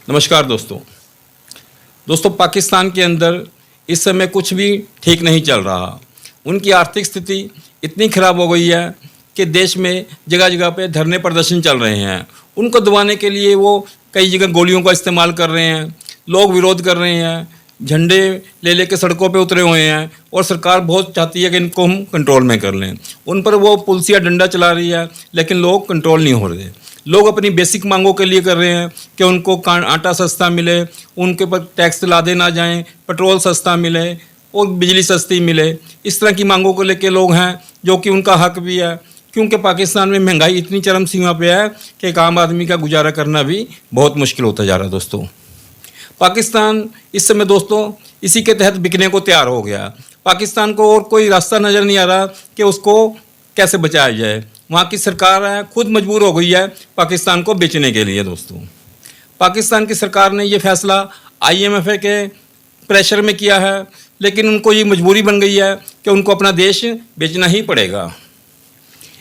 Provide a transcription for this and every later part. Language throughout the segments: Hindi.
नमस्कार दोस्तों पाकिस्तान के अंदर इस समय कुछ भी ठीक नहीं चल रहा। उनकी आर्थिक स्थिति इतनी ख़राब हो गई है कि देश में जगह जगह पे धरने प्रदर्शन चल रहे हैं। उनको दबाने के लिए वो कई जगह गोलियों का इस्तेमाल कर रहे हैं, लोग विरोध कर रहे हैं, झंडे ले लेके सड़कों पे उतरे हुए हैं और सरकार बहुत चाहती है कि इनको हम कंट्रोल में कर लें। उन पर वो पुलिस या डंडा चला रही है, लेकिन लोग कंट्रोल नहीं हो रहे। लोग अपनी बेसिक मांगों के लिए कर रहे हैं कि उनको आटा सस्ता मिले, उनके पर टैक्स लादे ना जाएं, पेट्रोल सस्ता मिले और बिजली सस्ती मिले। इस तरह की मांगों को लेकर लोग हैं, जो कि उनका हक भी है, क्योंकि पाकिस्तान में महंगाई इतनी चरम सीमा पे है कि एक आम आदमी का गुजारा करना भी बहुत मुश्किल होता जा रहा है। दोस्तों पाकिस्तान इस समय इसी के तहत बिकने को तैयार हो गया। पाकिस्तान को और कोई रास्ता नज़र नहीं आ रहा कि उसको कैसे बचाया जाए। वहाँ की सरकार है खुद मजबूर हो गई है पाकिस्तान को बेचने के लिए। दोस्तों पाकिस्तान की सरकार ने ये फैसला IMF के प्रेशर में किया है, लेकिन उनको ये मजबूरी बन गई है कि उनको अपना देश बेचना ही पड़ेगा।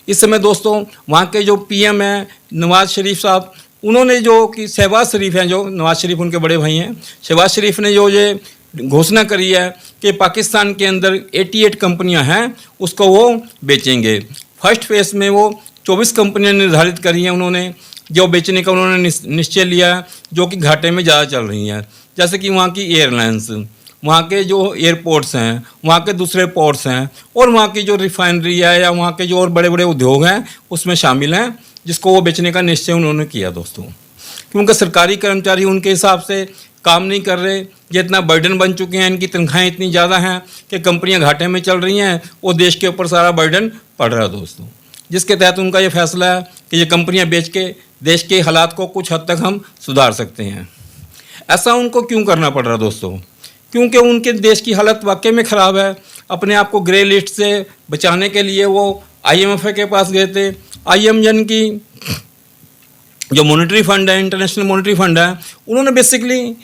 इस समय दोस्तों वहाँ के जो PM हैं नवाज़ शरीफ साहब, उन्होंने जो कि शहबाज शरीफ हैं, जो नवाज़ शरीफ उनके बड़े भाई हैं, शहबाज शरीफ ने जो ये घोषणा करी है कि पाकिस्तान के अंदर 88 कंपनियां हैं, उसको वो बेचेंगे। फर्स्ट फेज़ में वो 24 कंपनियां निर्धारित करी हैं उन्होंने, जो बेचने का उन्होंने निश्चय लिया है, जो कि घाटे में ज़्यादा चल रही हैं। जैसे कि वहाँ की एयरलाइंस, वहाँ के जो एयरपोर्ट्स हैं, वहाँ के दूसरे पोर्ट्स हैं और वहाँ की जो रिफाइनरी है या वहाँ के जो और बड़े बड़े उद्योग हैं उसमें शामिल हैं, जिसको वो बेचने का निश्चय उन्होंने किया। दोस्तों क्योंकि सरकारी कर्मचारी उनके हिसाब से काम नहीं कर रहे, ये इतना बर्डन बन चुके हैं, इनकी तनख्वाहें इतनी ज़्यादा हैं कि कंपनियां घाटे में चल रही हैं और देश के ऊपर सारा बर्डन पड़ रहा है। दोस्तों जिसके तहत उनका ये फैसला है कि ये कंपनियां बेच के देश के हालात को कुछ हद तक हम सुधार सकते हैं। ऐसा उनको क्यों करना पड़ रहा है दोस्तों? क्योंकि उनके देश की हालत वाकई में ख़राब है। अपने आप को ग्रे लिस्ट से बचाने के लिए वो IMF के पास गए थे। IMF यानी कि जो मॉनेटरी फंड है, इंटरनेशनल मॉनेटरी फंड है, उन्होंने बेसिकली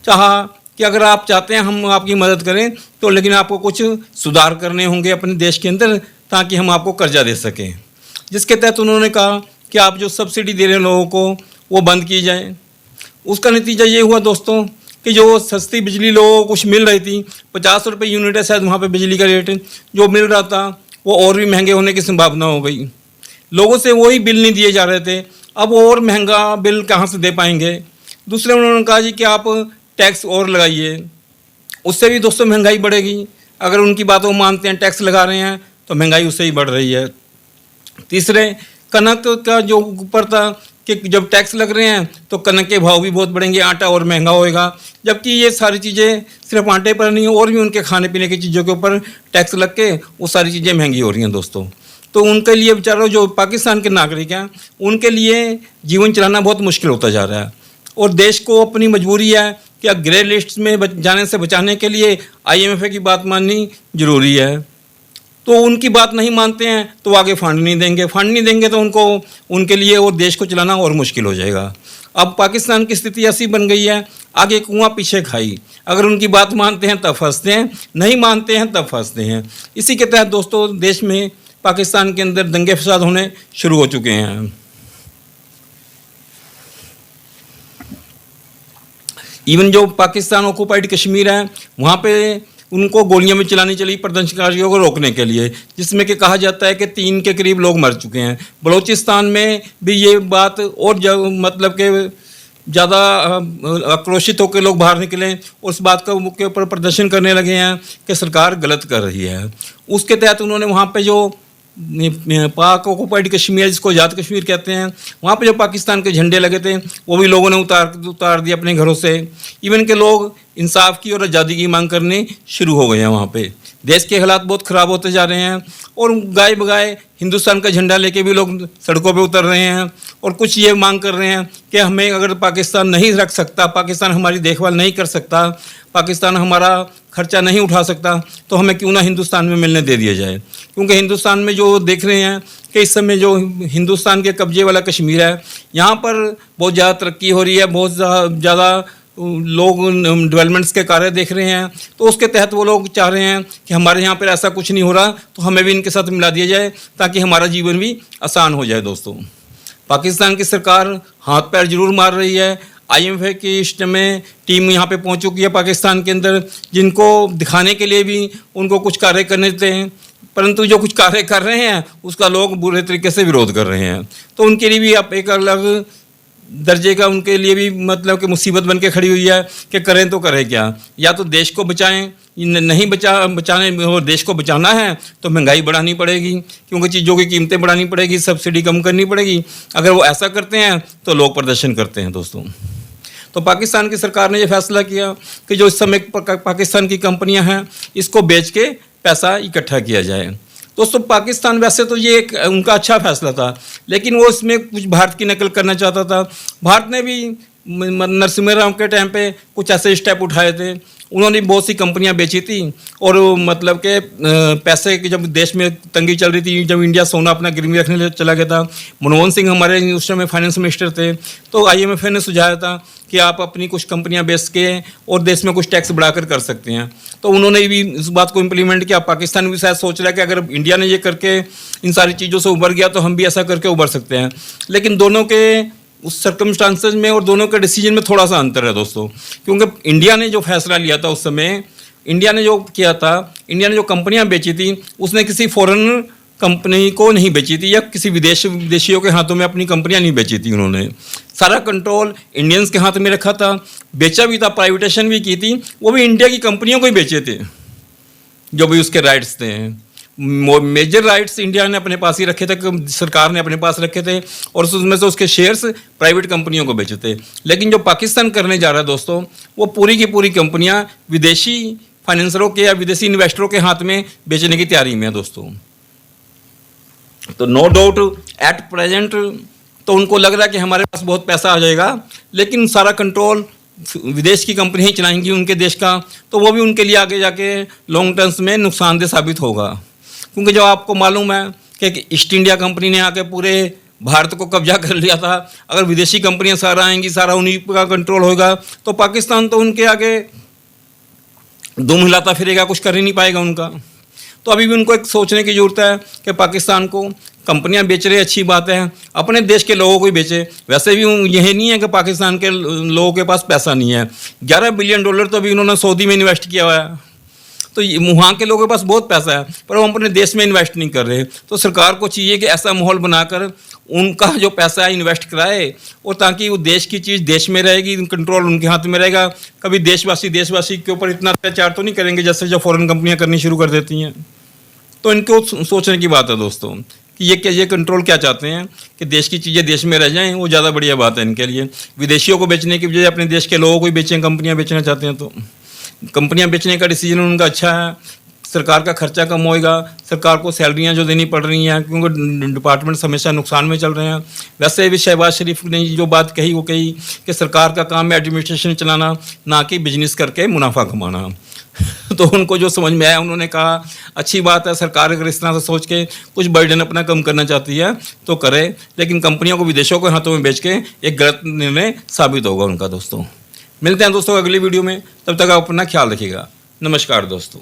चाहा कि अगर आप चाहते हैं हम आपकी मदद करें तो लेकिन आपको कुछ सुधार करने होंगे अपने देश के अंदर, ताकि हम आपको कर्जा दे सकें। जिसके तहत उन्होंने कहा कि आप जो सब्सिडी दे रहे हैं लोगों को वो बंद की जाए। उसका नतीजा ये हुआ दोस्तों कि जो सस्ती बिजली लोगों को कुछ मिल रही थी, 50 रुपये यूनिट है शायद वहाँ पे बिजली का रेट जो मिल रहा था, वो और भी महंगे होने की संभावना हो गई। लोगों से वही बिल नहीं दिए जा रहे थे, अब और महंगा बिल कहाँ से दे पाएंगे। दूसरे उन्होंने कहा जी कि आप टैक्स और लगाइए, उससे भी दोस्तों महंगाई बढ़ेगी। अगर उनकी बातों मानते हैं, टैक्स लगा रहे हैं तो महंगाई उससे ही बढ़ रही है। तीसरे कनक का जो ऊपर था कि जब टैक्स लग रहे हैं तो कनक के भाव भी बहुत बढ़ेंगे, आटा और महंगा होएगा। जबकि ये सारी चीज़ें सिर्फ आटे पर नहीं, और भी उनके खाने पीने की चीज़ों के ऊपर टैक्स लग के वो सारी चीज़ें महंगी हो रही हैं दोस्तों। तो उनके लिए बेचारों जो पाकिस्तान के नागरिक हैं, उनके लिए जीवन चलाना बहुत मुश्किल होता जा रहा है। और देश को अपनी मजबूरी है कि ग्रे लिस्ट में जाने से बचाने के लिए IMF की बात माननी ज़रूरी है। तो उनकी बात नहीं मानते हैं तो आगे फंड नहीं देंगे तो उनके लिए और देश को चलाना और मुश्किल हो जाएगा। अब पाकिस्तान की स्थिति ऐसी बन गई है, आगे कुआं पीछे खाई। अगर उनकी बात मानते हैं तब फंसते हैं, नहीं मानते हैं तब फंसते हैं। इसी के तहत दोस्तों देश में पाकिस्तान के अंदर दंगे फसाद होने शुरू हो चुके हैं। इवन जो पाकिस्तान ऑक्युपाइड कश्मीर है, वहाँ पे उनको गोलियां भी चलानी चली प्रदर्शनकारियों को रोकने के लिए, जिसमें कि कहा जाता है कि 3 के करीब लोग मर चुके हैं। बलूचिस्तान में भी ये बात और मतलब कि ज़्यादा आक्रोशित होकर लोग बाहर निकले, उस बात के ऊपर प्रदर्शन करने लगे हैं कि सरकार गलत कर रही है। उसके तहत उन्होंने वहाँ पे जो पाक ऑक्युपाइड कश्मीर, जिसको आज़ाद कश्मीर कहते हैं, वहाँ पे जो पाकिस्तान के झंडे लगे थे वो भी लोगों ने उतार दिए अपने घरों से। इवन के लोग इंसाफ की और आज़ादी की मांग करने शुरू हो गए हैं। वहाँ पे देश के हालात बहुत ख़राब होते जा रहे हैं और गाय बगाए हिंदुस्तान का झंडा लेके भी लोग सड़कों पे उतर रहे हैं और कुछ ये मांग कर रहे हैं कि हमें अगर पाकिस्तान नहीं रख सकता, पाकिस्तान हमारी देखभाल नहीं कर सकता, पाकिस्तान हमारा खर्चा नहीं उठा सकता, तो हमें क्यों ना हिंदुस्तान में मिलने दे दिया जाए। क्योंकि हिंदुस्तान में जो देख रहे हैं कि इस समय जो हिंदुस्तान के कब्जे वाला कश्मीर है, यहाँ पर बहुत ज़्यादा तरक्की हो रही है, बहुत ज़्यादा लोग डेवलपमेंट्स के कार्य देख रहे हैं। तो उसके तहत वो लोग चाह रहे हैं कि हमारे यहाँ पर ऐसा कुछ नहीं हो रहा तो हमें भी इनके साथ मिला दिया जाए ताकि हमारा जीवन भी आसान हो जाए। दोस्तों पाकिस्तान की सरकार हाथ पैर जरूर मार रही है, IMF की इस में टीम यहाँ पे पहुँच चुकी है पाकिस्तान के अंदर, जिनको दिखाने के लिए भी उनको कुछ कार्य करने देते हैं, परंतु जो कुछ कार्य कर रहे हैं उसका लोग बुरे तरीके से विरोध कर रहे हैं। तो उनके लिए भी अब एक अलग दर्जे का उनके लिए भी मतलब कि मुसीबत बन के खड़ी हुई है कि करें तो करें क्या, या तो देश को बचाएं, नहीं बचाने और देश को बचाना है तो महंगाई बढ़ानी पड़ेगी, क्योंकि चीज़ों की कीमतें बढ़ानी पड़ेगी, सब्सिडी कम करनी पड़ेगी। अगर वो ऐसा करते हैं तो लोग प्रदर्शन करते हैं दोस्तों। तो पाकिस्तान की सरकार ने ये फैसला किया कि जो इस समय पाकिस्तान की कंपनियां हैं इसको बेच के पैसा इकट्ठा किया जाए। दोस्तों पाकिस्तान वैसे तो ये एक उनका अच्छा फैसला था, लेकिन वो इसमें कुछ भारत की नकल करना चाहता था। भारत ने भी नरसिम्हा राव के टाइम पे कुछ ऐसे स्टेप उठाए थे, उन्होंने बहुत सी कंपनियां बेची थी और मतलब के पैसे की जब देश में तंगी चल रही थी, जब इंडिया सोना अपना गिरवी रखने चला गया था, मनमोहन सिंह हमारे उस समय फाइनेंस मिनिस्टर थे, तो IMF ने सुझाया था कि आप अपनी कुछ कंपनियां बेच के और देश में कुछ टैक्स बढ़ाकर कर सकते हैं। तो उन्होंने भी इस बात को इम्प्लीमेंट किया। पाकिस्तान भी शायद सोच रहा है कि अगर इंडिया ने ये करके इन सारी चीज़ों से उभर गया तो हम भी ऐसा करके उभर सकते हैं। लेकिन दोनों के उस सर्कमस्टांसेस में और दोनों के डिसीजन में थोड़ा सा अंतर है दोस्तों, क्योंकि इंडिया ने जो फैसला लिया था उस समय, इंडिया ने जो किया था, इंडिया ने जो कंपनियां बेची थी उसने किसी फॉरेन कंपनी को नहीं बेची थी या किसी विदेशियों के हाथों में अपनी कंपनियां नहीं बेची थी। उन्होंने सारा कंट्रोल इंडियंस के हाथ में रखा था, बेचा भी था, प्राइवेटाइजेशन भी की थी, वो भी इंडिया की कंपनियों को ही बेचे थे जो भी उसके राइट्स थे। मेजर राइट्स इंडिया ने अपने पास ही रखे थे, सरकार ने अपने पास रखे थे और उसमें से उसके शेयर्स प्राइवेट कंपनियों को बेचे थे। लेकिन जो पाकिस्तान करने जा रहा है दोस्तों, वो पूरी की पूरी कंपनियां विदेशी फाइनेंसरों के या विदेशी इन्वेस्टरों के हाथ में बेचने की तैयारी में है दोस्तों। तो नो डाउट एट प्रेजेंट तो उनको लग रहा है कि हमारे पास बहुत पैसा आ जाएगा, लेकिन सारा कंट्रोल विदेश की कंपनी ही चलाएंगी उनके देश का, तो वो भी उनके लिए आगे जाके लॉन्ग टर्म्स में नुकसानदेह साबित होगा। क्योंकि जो आपको मालूम है कि ईस्ट इंडिया कंपनी ने आके पूरे भारत को कब्जा कर लिया था, अगर विदेशी कंपनियां सारा आएंगी, सारा उन्हीं का कंट्रोल होगा, तो पाकिस्तान तो उनके आगे दुम हिलाता फिरेगा, कुछ कर ही नहीं पाएगा उनका। तो अभी भी उनको एक सोचने की ज़रूरत है कि पाकिस्तान को कंपनियां बेच रहे अच्छी बात है, अपने देश के लोगों को ही बेचे। वैसे भी यही नहीं है कि पाकिस्तान के लोगों के पास पैसा नहीं है, $11 बिलियन तो अभी उन्होंने सऊदी में इन्वेस्ट किया हुआ है। तो वहाँ के लोगों के पास बहुत पैसा है, पर वो अपने देश में इन्वेस्ट नहीं कर रहे। तो सरकार को चाहिए कि ऐसा माहौल बनाकर उनका जो पैसा है इन्वेस्ट कराए, और ताकि वो देश की चीज़ देश में रहेगी, कंट्रोल उनके हाथ में रहेगा। कभी देशवासी के ऊपर इतना अत्याचार तो नहीं करेंगे जैसे जो फॉरेन कंपनियां करनी शुरू कर देती हैं। तो इनको सोचने की बात है दोस्तों कि ये कंट्रोल क्या चाहते हैं कि देश की चीज़ें देश में रह जाएं, वो ज़्यादा बढ़िया बात है इनके लिए। विदेशियों को बेचने की बजाय अपने देश के लोगों को ही बेचें, कंपनियाँ बेचना चाहते हैं तो कंपनियां बेचने का डिसीजन उनका अच्छा है। सरकार का खर्चा कम होएगा, सरकार को सैलरियां जो देनी पड़ रही हैं, क्योंकि डिपार्टमेंट हमेशा नुकसान में चल रहे हैं। वैसे भी शहबाज शरीफ ने जो बात कही वो कही कि सरकार का काम है एडमिनिस्ट्रेशन चलाना, ना कि बिजनेस करके मुनाफा कमाना। तो उनको जो समझ में आया उन्होंने कहा अच्छी बात है, सरकार अगर इस तरह से सोच के कुछ बर्डन अपना कम करना चाहती है तो करे, लेकिन कंपनियों को विदेशों के हाथों में बेच के एक गलत निर्णय साबित होगा उनका। दोस्तों मिलते हैं दोस्तों अगली वीडियो में, तब तक आप अपना ख्याल रखिएगा। नमस्कार दोस्तों।